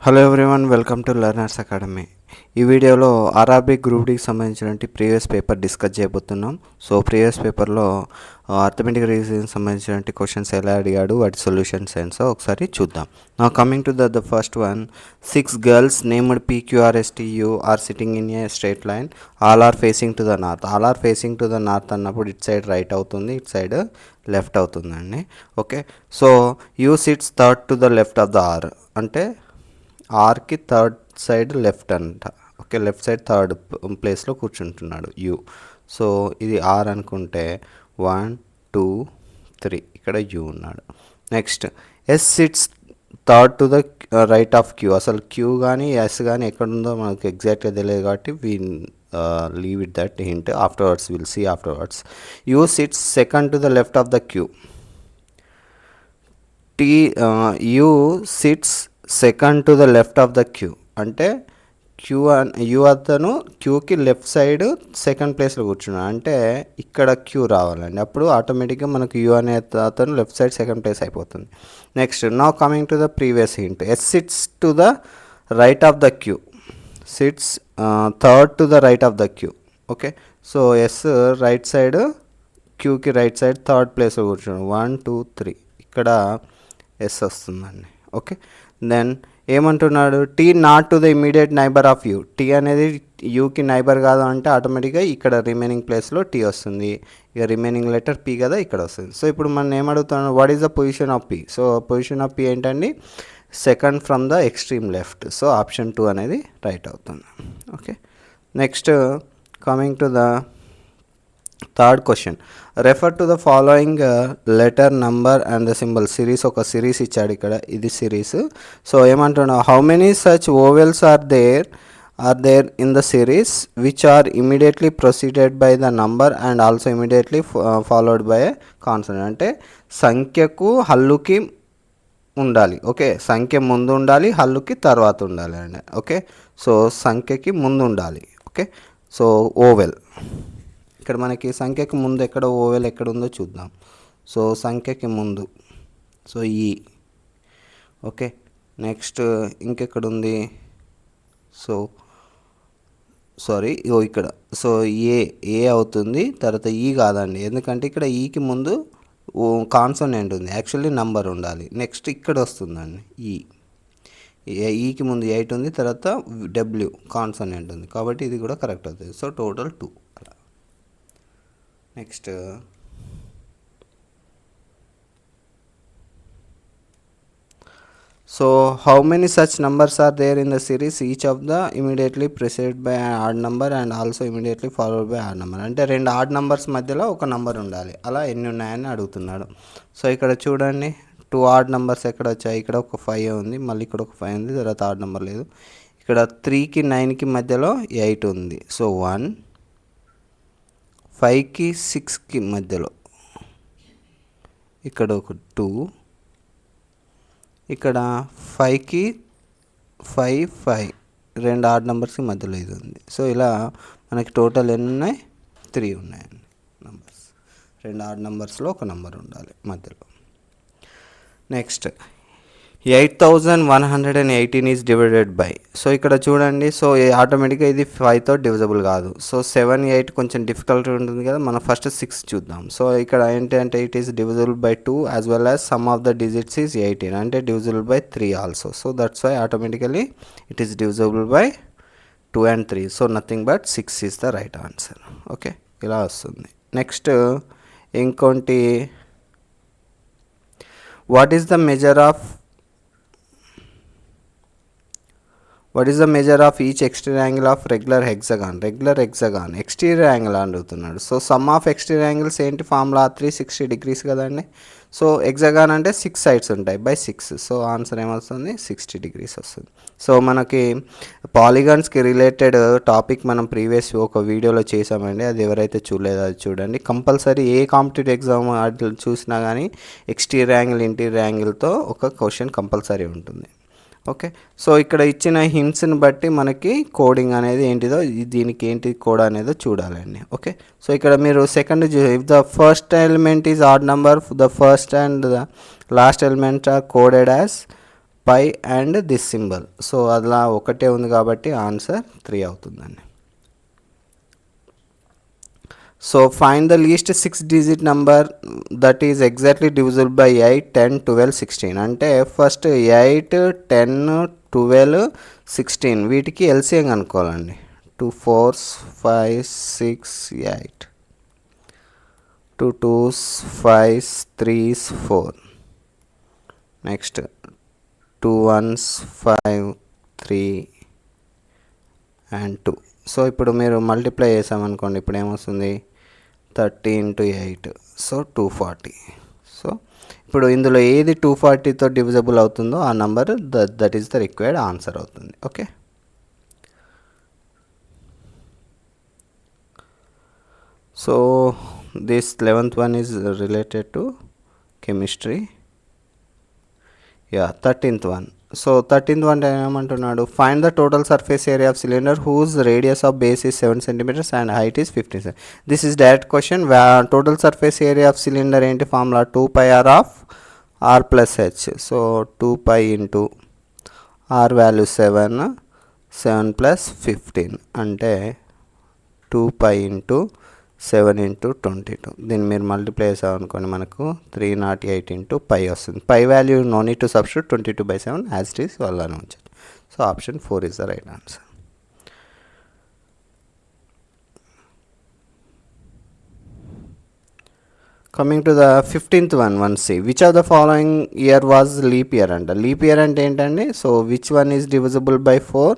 Hello everyone, welcome to Learners Academy. ఈ వీడియోలో RRB group డికి సంబంధించినటువంటి ప్రీవియస్ పేపర్ డిస్కస్ చేయబోతున్నాం. సో ప్రీవియస్ పేపర్లో అర్థమెటిక్ రీజనింగ్ సంబంధించినటువంటి క్వశ్చన్స్ ఎలా అడిగాడు, వాటి సొల్యూషన్స్ ఏంటో ఒకసారి చూద్దాం. నా coming to the first one, 6 girls named PQRSTU are sitting in a straight line, all are facing to the north. All are facing to the north అన్నప్పుడు ఇట్ సైడ్ రైట్ అవుతుంది, it side left అవుతుందండి. Okay, so you sits third to the left of the R అంటే ఆర్కి third side left అంట. Okay, left side third ప్లేస్లో కూర్చుంటున్నాడు U. So ఇది R అనుకుంటే 1 2 3 ఇక్కడ యూ ఉన్నాడు. Next S sits third to the right of Q. అసలు క్యూ కానీ ఎస్ కానీ ఎక్కడుందో మనకు ఎగ్జాక్ట్గా తెలియదు కాబట్టి we leave it that hint. Afterwards will see afterwards. U sits second to the left of the Q. U sits second to the left of the Q అంటే U అతను క్యూకి లెఫ్ట్ సైడ్ సెకండ్ ప్లేస్లో కూర్చున్నాడు అంటే ఇక్కడ queue రావాలండి. అప్పుడు ఆటోమేటిక్గా మనకు యూ అనే అతను లెఫ్ట్ సైడ్ సెకండ్ ప్లేస్ అయిపోతుంది. Next now coming to the previous hint, S sits to the right of the Q. Sits third to the right of the Q. Okay, so S right side క్యూకి right side third ప్లేస్లో కూర్చున్నాడు. 1 2 3 ఇక్కడ S వస్తుందండి. Okay, then ఏమంటున్నాడు, T not to the immediate neighbour of U. T అనేది యూకి neighbour కాదు అంటే ఆటోమేటిక్గా ఇక్కడ రిమైనింగ్ ప్లేస్లో టీ వస్తుంది. ఇక రిమైనింగ్ లెటర్ పీ కదా, ఇక్కడ వస్తుంది. సో ఇప్పుడు మనం ఏమడుగుతున్నాడు, what is the position of P. So position of P ఏంటండి, second from the extreme left. So option 2 అనేది రైట్ అవుతుంది. Okay, next coming to the third question, refer to the following letter number and the symbol. Series, ఒక series ఇచ్చాడు ఇక్కడ, ఇది series. So ఏమంటున్నావు, how many such vowels are there in the series which are immediately proceeded by the number and also immediately followed by A consonant. అంటే సంఖ్యకు హల్లుకి ఉండాలి. Okay, సంఖ్య ముందు ఉండాలి, హల్లుకి తర్వాత ఉండాలి అండి. ఓకే, సో సంఖ్యకి ముందు ఉండాలి. ఓకే, సో ఓవెల్ ఇక్కడ మనకి సంఖ్యకి ముందు ఎక్కడ ఓవెల్ ఎక్కడ ఉందో చూద్దాం. సో సంఖ్యకి ముందు సో ఈ. ఓకే, నెక్స్ట్ ఇంకెక్కడ ఉంది, సో సారీ ఇక్కడ. సో ఏ అవుతుంది, తర్వాత ఈ కాదండి, ఎందుకంటే ఇక్కడ ఈకి ముందు కాన్సోనెంట్ ఉంది, యాక్చువల్లీ నంబర్ ఉండాలి. నెక్స్ట్ ఇక్కడ వస్తుందండి ఈకి ముందు 8 ఉంది, తర్వాత డబ్ల్యూ కాన్సోనెంట్ ఉంది, కాబట్టి ఇది కూడా కరెక్ట్ అవుతుంది. So total 2. Next so how many such numbers are there in the series each of the immediately preceded by odd number and also immediately followed by odd number. అంటే 2 odd numbers మధ్యలో ఒక number ఉండాలి, అలా ఎన్ని ఉన్నాయని అడుగుతున్నాడు. So ఇక్కడ చూడండి, 2 ఆడ్ నెంబర్స్ ఎక్కడ వచ్చాయి, ఇక్కడ ఒక 5 ఉంది, మళ్ళీ ఇక్కడ ఒక 5 ఉంది, తర్వాత ఆడ్ నెంబర్ లేదు. ఇక్కడ 3కి 9కి మధ్యలో 8 ఉంది. సో 1, 5కి 6కి మధ్యలో ఇక్కడ ఒక 2, ఇక్కడ 5కి 5 2 ఆడ్ నెంబర్స్కి మధ్యలో ఇది ఉంది. సో ఇలా మనకి టోటల్ ఎన్ని ఉన్నాయి, 3 ఉన్నాయండి నెంబర్స్. 2 ఆడ్ నెంబర్స్లో ఒక నెంబర్ ఉండాలి మధ్యలో. Next 8118 is divided by. So ఇక్కడ చూడండి, సో ఆటోమేటిక్గా ఇది 5తో డివిజబుల్ కాదు. సో 7 8 కొంచెం డిఫికల్ట్ ఉంటుంది కదా, మనం ఫస్ట్ 6 చూద్దాం. సో ఇక్కడ ఏంటంటే it is divisible by 2 as well as sum of the digits is 18 అంటే divisible by 3 also. So that's why automatically it is divisible by 2 and 3. So nothing but 6 is the right answer. Okay, ఇలా వస్తుంది. Next ఇంకోటి, what is the measure of each exterior angle of regular hexagon exterior angle అడుగుతున్నాడు. So sum of exterior angles ఏంటి, formula 360 degrees కదండి. So hexagon అంటే 6 sides ఉంటాయి by 6. So answer ఏమొస్తుంది, 60 degrees వస్తుంది. సో మనకి పాలిగాన్స్కి రిలేటెడ్ టాపిక్ మనం ప్రీవియస్ ఒక వీడియోలో చేసామండి, అది ఎవరైతే చూడలేదో అది చూడండి. కంపల్సరీ ఏ కాంపిటేటివ్ ఎగ్జామ్ చూసినా కానీ ఎక్స్టీరియర్ యాంగిల్ ఇంటీరియర్ యాంగిల్తో ఒక క్వశ్చన్ కంపల్సరీ ఉంటుంది. ఓకే, సో ఇక్కడ ఇచ్చిన హింట్స్ని బట్టి మనకి కోడింగ్ అనేది ఏంటిదో, దీనికి ఏంటి కోడ్ అనేదో చూడాలండి. ఓకే, సో ఇక్కడ మీరు second, if the first element is odd number, the first and the last element are coded as pi and this symbol. So అలా ఒకటే ఉంది కాబట్టి ఆన్సర్ 3 అవుతుందండి. So find the least 6 digit number that is exactly divisible by 8, 10, 12, 16. అంటే first 8, 10, 12, 16 వీటికి LCM కనుక్కోవాలండి. 2 4s 5 6 8, 2 2s 5 3s 4, next 2 1s 5 3 and 2. So ఇప్పుడు మీరు multiply చేసామనుకోండి, ఇప్పుడు ఏమొస్తుంది 30 into 8, సో 240. సో ఇప్పుడు ఇందులో ఏది 240తో డివిజబుల్ అవుతుందో ఆ number that is the required answer అవుతుంది. Okay, so this 11th one is related to chemistry. 13th one. So 13th one ఏమంటున్నాడు, find the total surface area of cylinder whose radius of base is 7 centimeters and height is 15. This is direct question. Total surface area of cylinder ఏంటి formula, 2πr of r plus h. So 2π into r value 7, 7 plus 15 అంటే 2π into 7 into 22. దీన్ని మీరు multiply చేసామనుకోండి మనకు 308 into pi వస్తుంది. Pi value no need to substitute, 22/7 as it is అలానే ఉంచండి. So option 4 is the right answer. Coming to the 15th one, 1C. Which of the following year was leap year అంట. Leap year అంటే ఏంటండి, so which one is divisible by 4.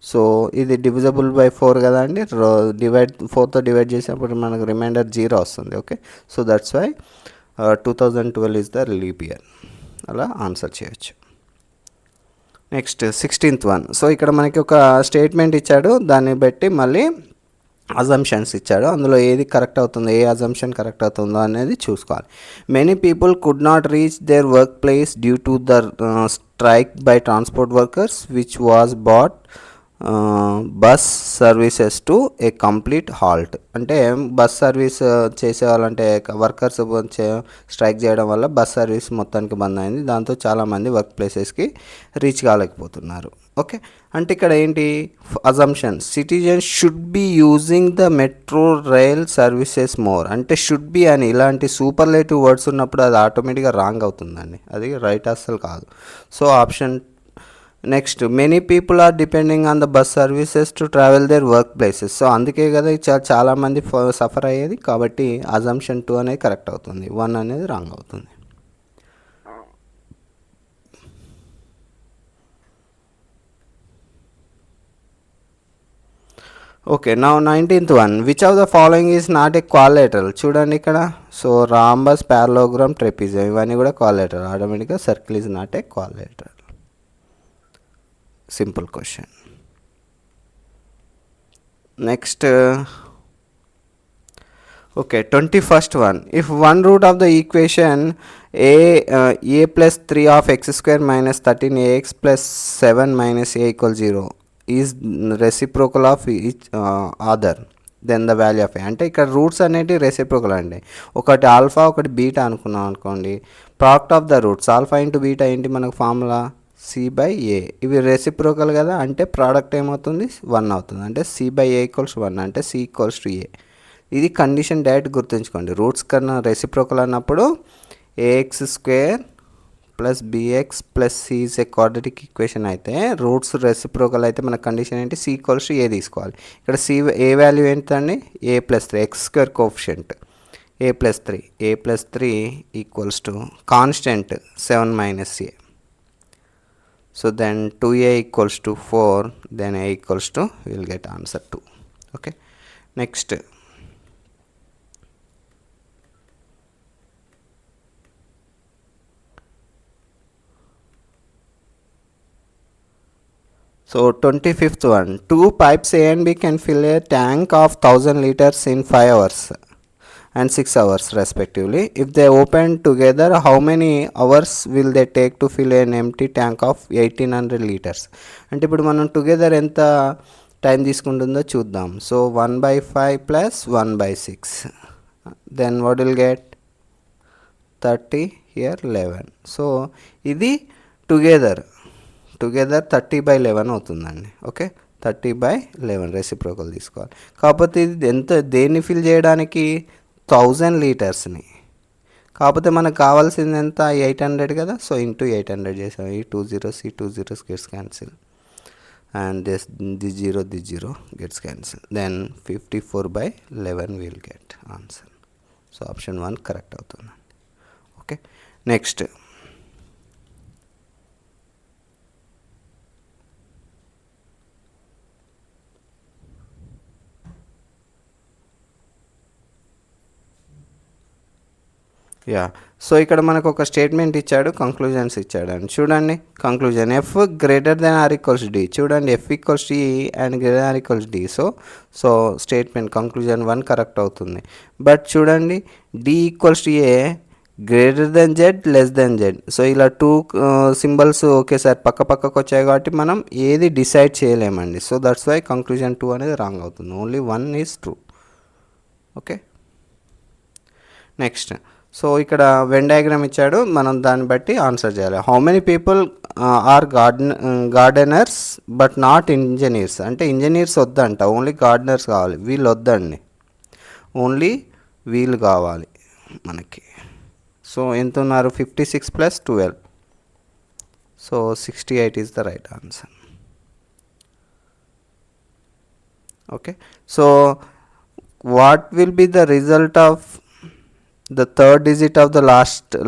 So ఇది divisible by 4 కదా అండి, 4తో divide చేసినప్పుడు మనకు remainder 0 వస్తుంది. Okay, so that's why 2012 is the leap year. అలా ఆన్సర్ చేయొచ్చు. Next 16th one. సో ఇక్కడ మనకి ఒక స్టేట్మెంట్ ఇచ్చాడు, దాన్ని బట్టి మళ్ళీ అజంప్షన్స్ ఇచ్చాడు. అందులో ఏది కరెక్ట్ అవుతుందో, ఏ అజంప్షన్ కరెక్ట్ అవుతుందో అనేది చూసుకోవాలి. Many people could not reach their work place due to the strike by transport workers which was bat bus services to A complete halt. అంటే బస్ సర్వీస్ చేసేవాళ్ళంటే వర్కర్స్ స్ట్రైక్ చేయడం వల్ల bus service మొత్తానికి బంద్ అయింది. దాంతో చాలామంది వర్క్ ప్లేసెస్కి reach కాలేకపోతున్నారు. Okay, అంటే ఇక్కడ ఏంటి assumption, citizens should be using the metro rail services more. అంటే షుడ్ బి అని ఇలాంటి సూపర్లేటివ్ వర్డ్స్ ఉన్నప్పుడు అది ఆటోమేటిక్గా రాంగ్ అవుతుందండి, అది రైట్ అస్సలు కాదు. So option next, many people are depending on the bus services to travel their work places. So అందుకే కదా చాలామంది సఫర్ అయ్యేది, కాబట్టి అజంప్షన్ 2 అనేది కరెక్ట్ అవుతుంది, 1 అనేది రాంగ్ అవుతుంది. Okay, now 19th one. Which of the following is not a quadrilateral. చూడండి ఇక్కడ, సో రాంబస్, పారలోగ్రామ్, ట్రెపిజియం ఇవన్నీ కూడా క్వాలిలేటరల్. ఆటోమేటిక్గా circle is not a quadrilateral. Simple question. Next okay, 21st one. If one root of the equation a plus 3 of x square minus 13ax plus 7 minus a equals 0 is reciprocal of each other then the value of A. అంటే ఇక్కడ roots అనేవి reciprocal అండి. ఒకటి alpha ఒకటి beta అనుకున్నాం అనుకోండి, product of the roots alpha into beta ఏంటి మనకు ఫార్ములా, c/a. ఇవి రెసిప్రోకల్ కదా, అంటే ప్రోడక్ట్ ఏమవుతుంది 1 అవుతుంది. అంటే c/a ఈక్వల్స్ 1 అంటే c ఈక్వల్స్ టు a. ఇది కండిషన్ డైరెక్ట్ గుర్తుంచుకోండి. రూట్స్ కన్నా రెసిప్రోకల్ అన్నప్పుడు ax² plus bx plus c is a quadratic equation అయితే, రూట్స్ రెసిప్రోకల్ అయితే మన కండిషన్ ఏంటి, c ఈక్వల్స్ టు a తీసుకోవాలి. ఇక్కడ a వాల్యూ ఏంటండి, a+3 x² coefficient a+3 equals to constant 7 minus a. So then 2a equals to 4, then a equals to, we will get answer 2. Okay, next. So 25th one. Two pipes A and B can fill a tank of 1000 liters in 5 hours and 6 hours respectively. If they open together, how many hours will they take to fill an empty tank of 1800 liters? అంటే ఇప్పుడు మనం together ఎంత time తీసుకుంటుందో చూద్దాం. So 1/5 plus 1/6, then what will get 30, here 11. So ఇది together together 30/11 అవుతుందండి. Okay, 30/11 reciprocal తీసుకోవాలి. కాకపోతే ఇది ఎంత దేన్ని ఫిల్ చేయడానికి 1000 లీటర్స్ని. కాకపోతే మనకు కావాల్సింది ఎంత 800 కదా. సో ఇంటూ 800 చేసాం. ఈ 2 zeros ఈ 2 zeros gets cancel and this 0 gets cancelled. Then 54/11 we'll get answer. So option 1 correct అవుతుంది. ఓకే, నెక్స్ట్ సో ఇక్కడ మనకు ఒక స్టేట్మెంట్ ఇచ్చాడు, కంక్లూజన్స్ ఇచ్చాడు అండి. చూడండి conclusion F greater than or equals D. చూడండి F equals D and greater than or equals D. So statement conclusion 1 correct అవుతుంది. బట్ చూడండి D equals to A greater than Z less than Z. So ఇలా 2 symbols ఒకేసారి పక్క పక్కకు వచ్చాయి కాబట్టి మనం ఏది డిసైడ్ చేయలేమండి. సో దట్స్ వై కంక్లూజన్ 2 అనేది రాంగ్ అవుతుంది. Only 1 is true. Okay, next so ఇక్కడ వెన్ డయాగ్రామ్ ఇచ్చాడు, మనం దాన్ని బట్టి ఆన్సర్ చేయాలి. How many people are gardeners but not engineers. అంటే ఇంజనీర్స్ వద్దంట, ఓన్లీ గార్డెనర్స్ కావాలి. వీళ్ళు వద్దండి, ఓన్లీ వీళ్ళు కావాలి మనకి. సో ఎంత ఉన్నారు 56 + 12. So 68 is the right answer. Okay, so what will be the result of the third digit of the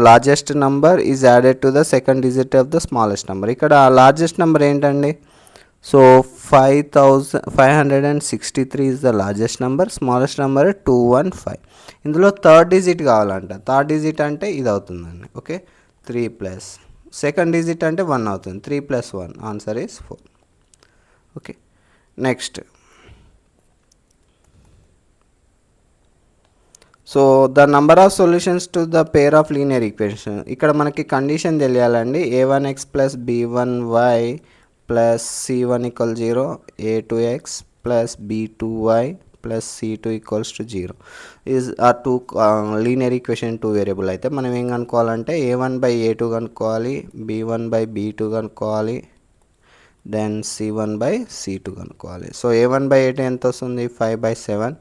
largest number is added to the second digit of the smallest number. ఇక్కడ largest number ఏంటండి? So 5563 is the largest number, smallest number 215. ఇందులో third digit కావాలంట. Third digit అంటే ఇది అవుతుందండి. Okay, 3 plus second digit అంటే 1 అవుతుంది. 3 + 1 answer is 4. Okay, next so the number of solutions to the pair of linear equation. ఇక్కడ మనకి condition తెలియాలండి. a1x + b1y + c1 = 0, a2x + b2y + c2 = 0 is ఆ 2 linear equation 2 variable. అయితే మనం ఏం కనుక్కోవాలంటే a1/a2 కనుక్కోవాలి, b1/b2 కనుక్కోవాలి, దెన్ c1/c2 కనుక్కోవాలి. సో a1/a2 ఎంత వస్తుంది? 5/7.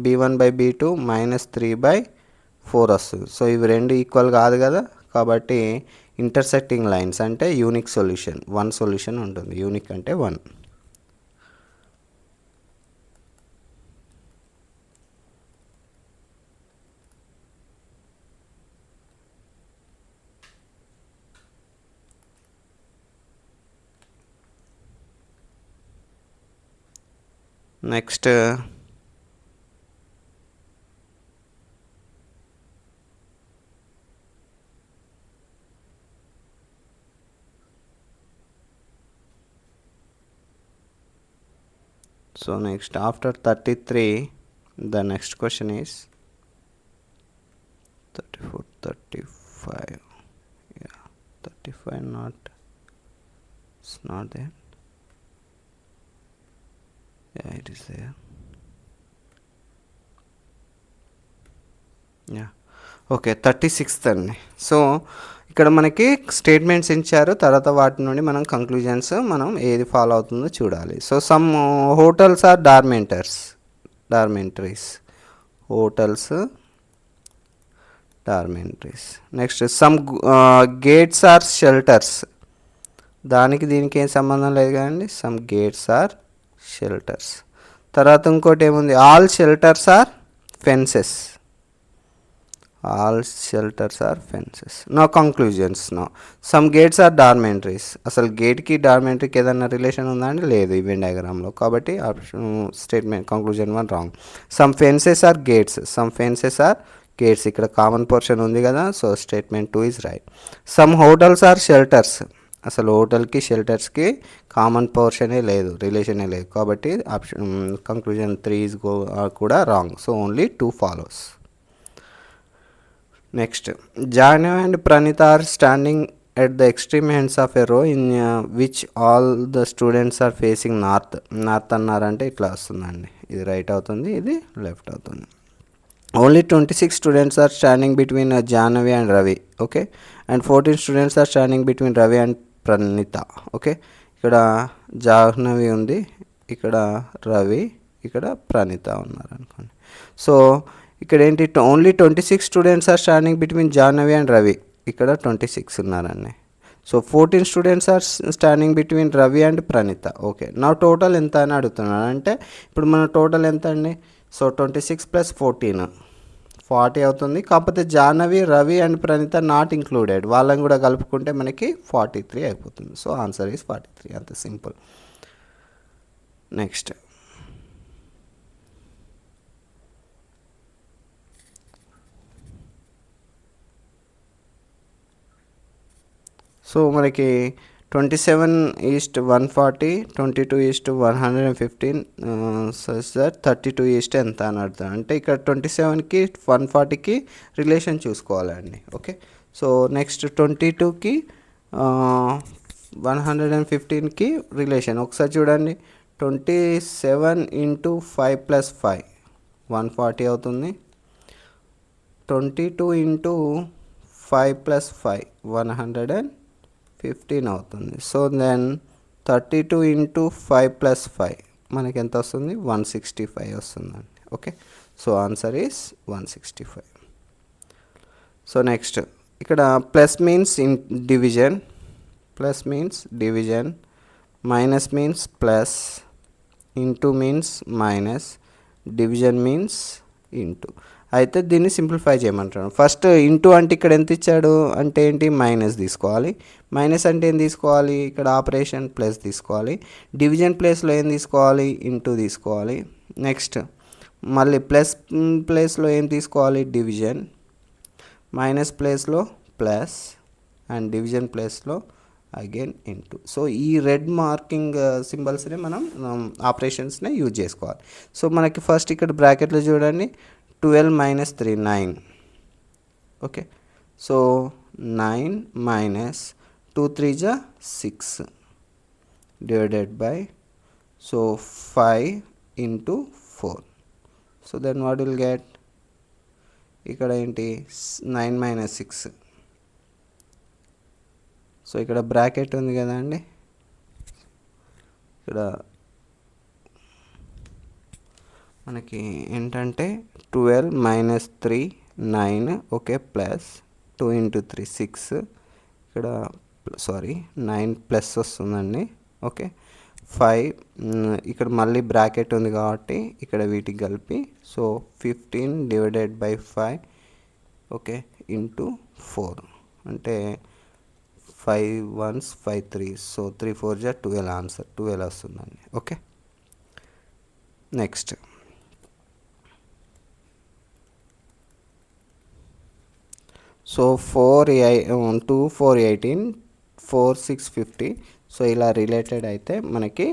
b1/b2 -3/4 వస్తుంది. సో ఇవి రెండు ఈక్వల్ కాదు కదా, కాబట్టి ఇంటర్సెక్టింగ్ లైన్స్ అంటే యూనిక్ సొల్యూషన్, 1 సొల్యూషన్ ఉంటుంది. యూనిక్ అంటే 1. Next so next after 33 the next question is 34 35. Yeah, 35 not, it's not there. Yeah, it is there. Yeah, okay 36th అండి. సో ఇక్కడ మనకి స్టేట్మెంట్స్ ఇచ్చారు, తర్వాత వాటి నుండి మనం కంక్లూజన్స్ మనం ఏది ఫాలో అవుతుందో చూడాలి. So some hotels are dormitories. Hotels dormitories. Next some gates are shelters. దానికి దీనికి ఏం సంబంధం లేదు కదండి. Some gates are shelters. తర్వాత ఇంకోటి ఏముంది? All shelters are fences. All shelters are fences. No conclusions. No some gates are dormitories. అసలు గేట్కి డార్మెంటరీకి ఏదైనా రిలేషన్ ఉందా అంటే లేదు ఈవెంట్ డయాగ్రామ్లో, కాబట్టి option statement conclusion 1 wrong. Some fences are gates. Some fences are gates. ఇక్కడ కామన్ పోర్షన్ ఉంది కదా, so statement 2 is right. Some hotels are shelters. అసలు హోటల్కి షెల్టర్స్కి కామన్ పోర్షనే లేదు, రిలేషనే లేదు, కాబట్టి ఆప్షన్ కంక్లూజన్ 3 ఈజ్ కూడా wrong. So only 2 follows. Next Janu and Pranita are standing at the extreme ends of a row in which all the students are facing north. North అన్నారంటే ఇట్లా వస్తుందండి. ఇది రైట్ అవుతుంది, ఇది లెఫ్ట్ అవుతుంది. Only 26 students are standing between Jahnavi and Ravi. Okay, and 14 students are standing between Ravi and Pranita. Okay, ఇక్కడ జాహ్నవి ఉంది, ఇక్కడ రవి, ఇక్కడ ప్రణీత ఉన్నారు అనుకోండి. సో ఇక్కడ ఏంటి, only 26 students are standing between Jahnavi and Ravi. ఇక్కడ 26 ఉన్నారండి. So 14 students are standing between Ravi and Pranita. Okay, నా టోటల్ ఎంత అని అడుగుతున్నాను. అంటే ఇప్పుడు మన టోటల్ ఎంత అండి? సో 26 + 14 40 అవుతుంది. కాకపోతే Jahnavi, Ravi and Pranita not included, వాళ్ళని కూడా కలుపుకుంటే మనకి 43 అయిపోతుంది. So answer is 43. అంత సింపుల్. నెక్స్ట్, సో మనకి 27:140, 22:115 సచ్ దట్ 32 ఎంత అని అర్థం. అంటే ఇక్కడ 27కి 140కి రిలేషన్ చూసుకోవాలండి. ఓకే, సో నెక్స్ట్ 22కి 115కి రిలేషన్ ఒకసారి చూడండి. 27 × 5 + 5 140 అవుతుంది. 22 × 5 + 5 115 అవుతుంది. సో దెన్ 32 × 5 + 5 మనకి ఎంత వస్తుంది? 165 వస్తుందండి. Okay, so answer is 165. So next, ఇక్కడ plus means in division, plus means division, minus means plus, into means minus, division means into. అయితే దీన్ని సింప్లిఫై చేయమంటాడు. ఫస్ట్ ఇంటూ అంటే ఇక్కడ ఎంత ఇచ్చాడు అంటే ఏంటి? మైనస్ తీసుకోవాలి. మైనస్ అంటే ఏం తీసుకోవాలి? ఇక్కడ ఆపరేషన్ ప్లస్ తీసుకోవాలి. డివిజన్ ప్లేస్లో ఏం తీసుకోవాలి? ఇంటూ తీసుకోవాలి. నెక్స్ట్ మళ్ళీ ప్లస్ ప్లేస్లో ఏం తీసుకోవాలి? డివిజన్. మైనస్ ప్లేస్లో ప్లస్ అండ్ డివిజన్ ప్లేస్లో అగైన్ ఇంటూ. సో ఈ రెడ్ మార్కింగ్ సింబల్స్ని మనం ఆపరేషన్స్ని యూజ్ చేసుకోవాలి. సో మనకి ఫస్ట్ ఇక్కడ బ్రాకెట్లో చూడండి, 12 - 3 9. Okay, so 9 - 2 3 6 divided by, so 5 × 4. So then what will get? ఇక్కడ ఏంటి? 9 - 6. సో ఇక్కడ బ్రాకెట్ ఉంది కదా అండి, ఇక్కడ మనకి ఏంటంటే 12 - 3 9. Okay, plus 2 × 3 6. ఇక్కడ 9 ప్లస్ వస్తుందండి. ఓకే, 5 ఇక్కడ మళ్ళీ బ్రాకెట్ ఉంది కాబట్టి ఇక్కడ వీటికి కలిపి, so 15 divided by 5. Okay, into 4 అంటే 5 1s 5 3s. సో 3 4 12. ఆన్సర్ 12 వస్తుందండి. Okay, next, so 2 4 18 4 6 50. సో ఇలా రిలేటెడ్ అయితే మనకి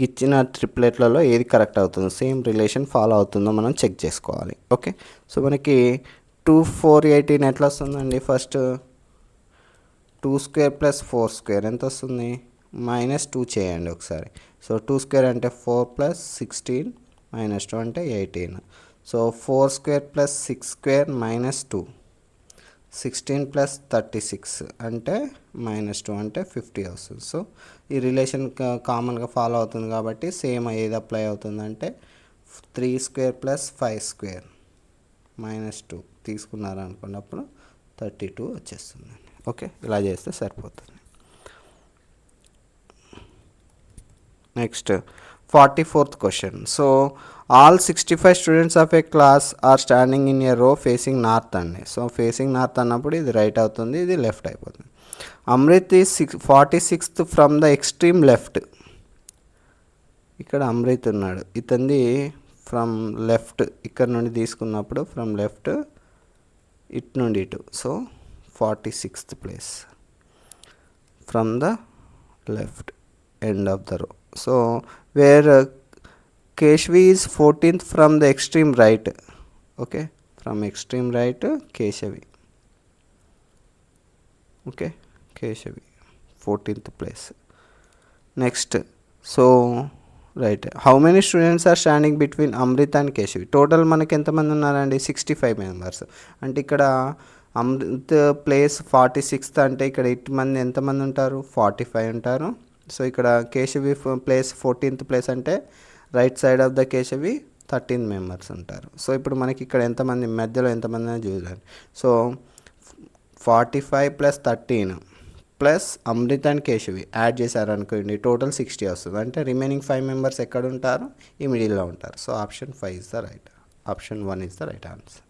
ఇచ్చిన ట్రిప్లెట్లలో ఏది కరెక్ట్ అవుతుందో, సేమ్ రిలేషన్ ఫాలో అవుతుందో మనం చెక్ చేసుకోవాలి. ఓకే, సో మనకి 2 4 18 ఎట్లా వస్తుందండి? ఫస్ట్ 2² + 4² ఎంత వస్తుంది? -2 చేయండి ఒకసారి. సో 2² అంటే 4 + 16 -2 అంటే 18. సో 4² + 6² -2, 16 + 36 అంటే -2 అంటే 50 వస్తుంది. సో ఈ రిలేషన్ కామన్గా ఫాలో అవుతుంది కాబట్టి సేమ్ ఏది అప్లై అవుతుందంటే 3² + 5² -2 తీసుకున్నారు అనుకున్నప్పుడు 32 వచ్చేస్తుందండి. ఓకే, ఇలా చేస్తే సరిపోతుంది. Next 44th question. So all 65 students of a class are standing in a row facing north అండి. సో ఫేసింగ్ నార్త్ అన్నప్పుడు ఇది రైట్ అవుతుంది, ఇది లెఫ్ట్ అయిపోతుంది. Amrit is 46th from the extreme left. ఇక్కడ అమృత్ ఉన్నాడు, ఇతంది ఫ్రమ్ లెఫ్ట్ ఇక్కడ నుండి తీసుకున్నప్పుడు ఫ్రమ్ లెఫ్ట్ ఇటు నుండి ఇటు. So 46th place from the left end of the row. So where Keshvi is 14th from the extreme right. Okay, from extreme right Keshavi. Okay, Keshavi 14th place. Next, so right, how many students are standing between Amrit and Keshavi? Total మనకి ఎంతమంది ఉన్నారండి? 65 members. అంటే ఇక్కడ Amrit place 46th అంటే ఇక్కడ ఎంతమంది ఉంటారు, 45 ఉంటారు. సో ఇక్కడ కేశవి ప్లేస్ 14th ప్లేస్ అంటే right side of the Keshavi 13 members ఉంటారు. సో ఇప్పుడు మనకి ఇక్కడ ఎంతమంది మధ్యలో ఎంతమంది అని చూడాలి. So 45 + 13 plus Amrit and Keshavi add చేశారనుకోండి టోటల్ 60 వస్తుంది. అంటే రిమైనింగ్ 5 మెంబర్స్ ఎక్కడ ఉంటారు, ఈ మిడిల్లో ఉంటారు. So option 5 is the right, option 1 is the right answer.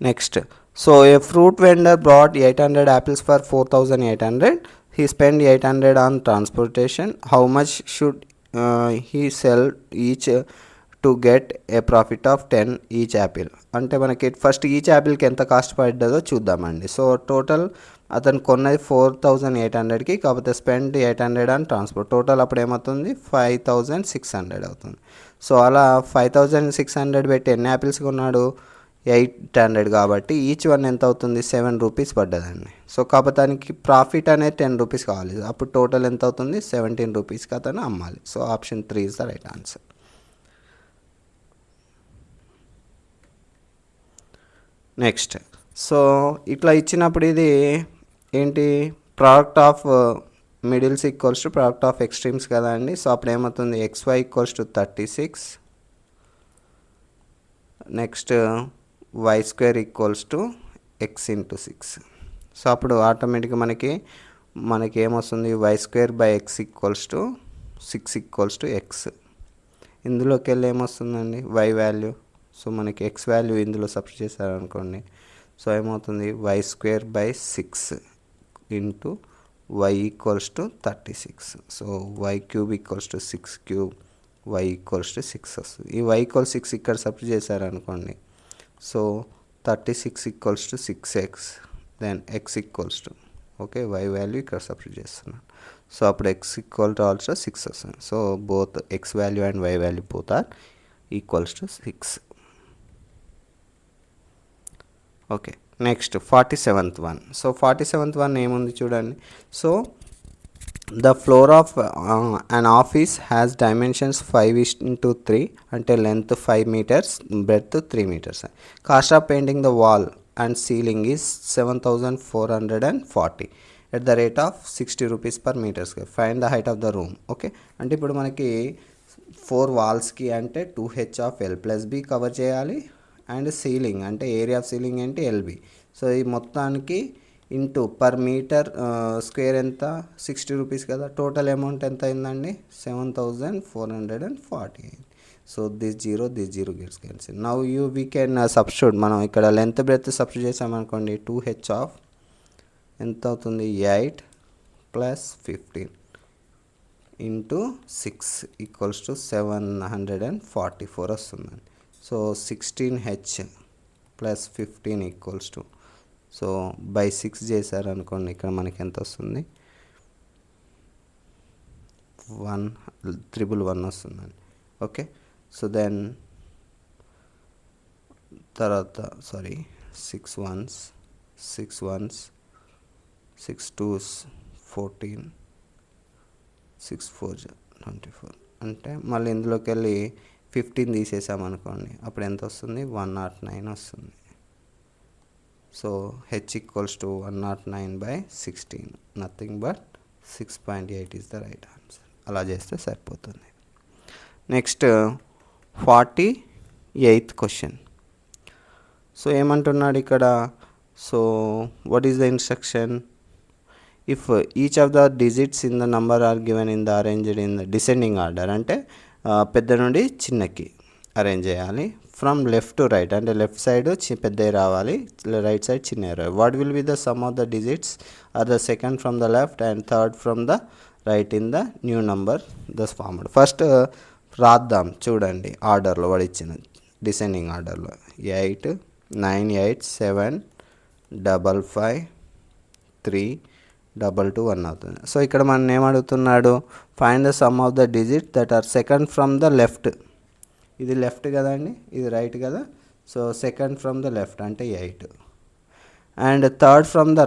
Next, so A fruit vendor brought 800 apples for 4,800. He spent 800 on transportation. How much should he sell each to get a profit of 10 each Apple? అంటే మనకి first each యాపిల్కి ఎంత cost పడ్డదో చూద్దామండి. So total అతను కొన్నది 4,800కి, కాకపోతే spend 800 అని transport, total అప్పుడు ఏమవుతుంది 5,600 అవుతుంది. సో అలా 5,600 పెట్టి ఎన్ని యాపిల్స్ కొన్నాడు, 800 కాబట్టి ఈచ్ వన్ ఎంత అవుతుంది, 7 రూపీస్ పడ్డదండి. సో కాకపోతే దానికి ప్రాఫిట్ అనేది 10 రూపీస్ కావాలి, అప్పుడు టోటల్ ఎంత అవుతుంది 17 రూపీస్కి అతను అమ్మాలి. So option 3 is the right answer. Next, so ఇట్లా ఇచ్చినప్పుడు ఇది ఏంటి, product of middles equals to product of extremes కదా అండి. సో అప్పుడు ఏమవుతుంది XY = 36, next Y² = X × 6. So అప్పుడు ఆటోమేటిక్గా మనకి ఏమొస్తుంది Y² / X = 6 = X. ఇందులోకి వెళ్ళి ఏమొస్తుందండి Y వాల్యూ. సో మనకి X వాల్యూ ఇందులో సబ్స్టిట్యూట్ చేశారనుకోండి, సో ఏమవుతుంది Y² / 6 into Y = 36. So Y³ = 6³ Y = 6 వస్తుంది. ఈ Y = 6 ఇక్కడ సబ్స్టిట్యూట్ చేశారనుకోండి, so 36 = 6x, then X = okay Y value ఇక్కడ సబ్స్టిట్యూట్ చేస్తున్నాను. సో అప్పుడు X = ఆల్సో 6 వస్తుంది. So both X value and Y value both are = 6. Okay, next 47th one. So 47th one ఏముంది చూడండి. So the floor of an office has dimensions 5:3, అంటే length 5 meters, breadth 3 meters. Cost of painting the wall and ceiling is 7,440 at the rate of 60 rupees per meter square. Find the height of the room. Okay, అంటే ఇప్పుడు మనకి 4 వాల్స్కి అంటే 2h of L + B cover చేయాలి, and ceiling అంటే area of ceiling ఏంటి LB. So ఈ మొత్తానికి into per metre square ఎంత 60 rupees కదా, టోటల్ అమౌంట్ ఎంత అయిందండి 7,440. So this zero gets cancel. Now we can substitute. మనం ఇక్కడ లెంత్ బ్రెడ్త్ సబ్స్టిట్యూట్ చేసామనుకోండి, 2h of ఎంత అవుతుంది 8 + 15 ఇంటూ 6 = 744 వస్తుందండి. సో 16h + 15 = సో బై 6 చేశారనుకోండి, ఇక్కడ మనకి ఎంత వస్తుంది 1,111 వస్తుందండి. ఓకే, సో దెన్ తర్వాత 6 ones 6 2s 14, 6 4s 24, అంటే మళ్ళీ ఇందులోకి వెళ్ళి 15 తీసేసామనుకోండి, అప్పుడు ఎంత వస్తుంది 109 వస్తుంది. So H = 109/16, nothing but 6.8 is the right answer. అలా చేస్తే సరిపోతుంది. Next 48th question. సో ఏమంటున్నాడు ఇక్కడ, so what is the instruction, if each of the digits in the number are given in the arranged in the descending order, అంటే పెద్ద నుండి చిన్నకి arrange చేయాలి. ఫ్రమ్ లెఫ్ట్ టు రైట్, అంటే left side పెద్దవి రావాలి, రైట్ సైడ్ చిన్నవి రావాలి. What will be the sum of the digits are the second from the left and third from the right in the new number thus formed. First రాద్దాం చూడండి ఆర్డర్లో, వాడు ఇచ్చిన డిసెండింగ్ ఆర్డర్లో 8 9 8 7 5 5 3 2 2 1 అవుతుంది. సో ఇక్కడ మనం ఏమడుగుతున్నాడు, find the sum of the digit that are second from the left. ఇది లెఫ్ట్ కదండి, ఇది రైట్ కదా. So second from the left అంటే 8, and third from the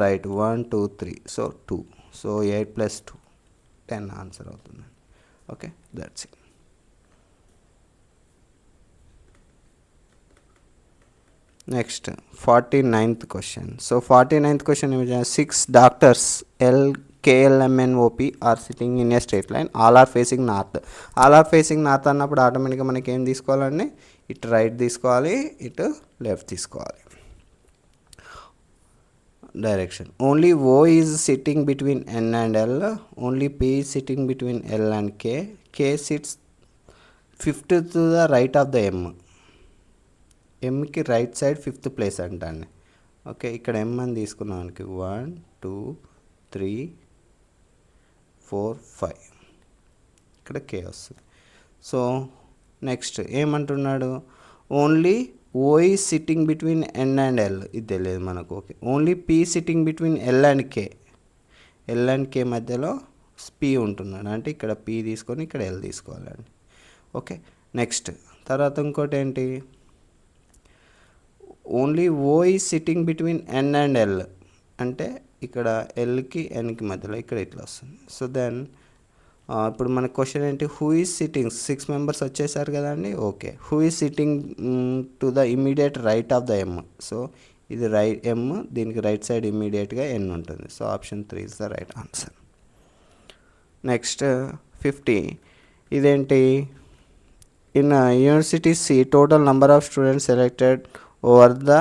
right 1 2 3, so 2. So 8 + 2 10 answer అవుతుంది. Okay, that's it. Next 49th question. So 49th question ఏమి 6 doctors KLMNOP are sitting in a straight line, all are facing north. All are facing north అన్నప్పుడు ఆటోమేటిక్గా మనకి ఏం తీసుకోవాలండి, ఇటు right తీసుకోవాలి, ఇటు లెఫ్ట్ తీసుకోవాలి. Direction only O is sitting between N and L, only P is sitting between L and K sits fifth to the right of the Mకి రైట్ సైడ్ 5th ప్లేస్ అంటండి. ఓకే, ఇక్కడ M అని తీసుకున్నాం మనకి 1 2 3 4 5, ఇక్కడ K వస్తుంది. So next ఏమంటున్నాడు, only O is sitting between N and L, ఇది తెలియదు మనకు. Okay, only P sitting between L and K మధ్యలో P ఉంటున్నాడు అంటే ఇక్కడ P తీసుకొని ఇక్కడ L తీసుకోవాలండి. ఓకే, నెక్స్ట్ తర్వాత ఇంకోటి ఏంటి, only O is sitting between N and L అంటే ఇక్కడ Lకి Nకి మధ్యలో ఇక్కడ ఇట్లా వస్తుంది. సో దెన్ ఇప్పుడు మన క్వశ్చన్ ఏంటి, హూ ఈజ్ సిట్టింగ్, 6 మెంబర్స్ వచ్చేసారు కదండి. Okay, who is sitting to the immediate right of the M. So ఇది రైట్ M, దీనికి రైట్ సైడ్ ఇమీడియట్గా N ఉంటుంది. So option 3 is the right answer. Next 50, ఇదేంటి, in university C total number of students selected over the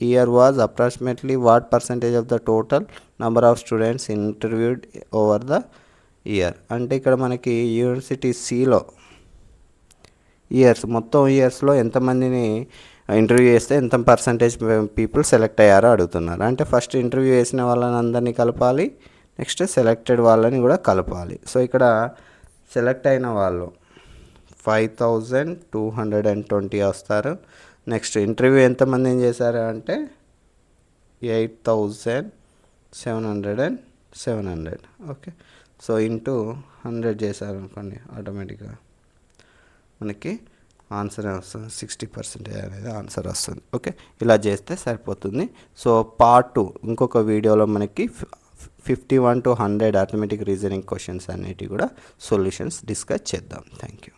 year was approximately what percentage of the total number of students interviewed over the year. అంటే ఇక్కడ మనకి university Cలో మొత్తం ఇయర్స్లో ఎంతమందిని interview చేస్తే ఎంత percentage people select అయ్యారో అడుగుతున్నారు. అంటే ఫస్ట్ ఇంటర్వ్యూ చేసిన వాళ్ళని అందరినీ కలపాలి, నెక్స్ట్ సెలెక్టెడ్ వాళ్ళని కూడా కలపాలి. సో ఇక్కడ సెలెక్ట్ అయిన వాళ్ళు 5220 వస్తారు. నెక్స్ట్ ఇంటర్వ్యూ ఎంతమందిని చేశారు అంటే 8700. ఓకే, సో ఇంటూ 100 చేశారు అనుకోండి, ఆటోమేటిక్గా మనకి ఆన్సర్ వస్తుంది, 60% అనేది ఆన్సర్ వస్తుంది. ఓకే, ఇలా చేస్తే సరిపోతుంది. సో పార్ట్ 2 ఇంకొక వీడియోలో మనకి 51 to 100 అర్థమెటిక్ రీజనింగ్ క్వశ్చన్స్ అన్నిటి కూడా సొల్యూషన్స్ డిస్కస్ చేద్దాం. Thank you.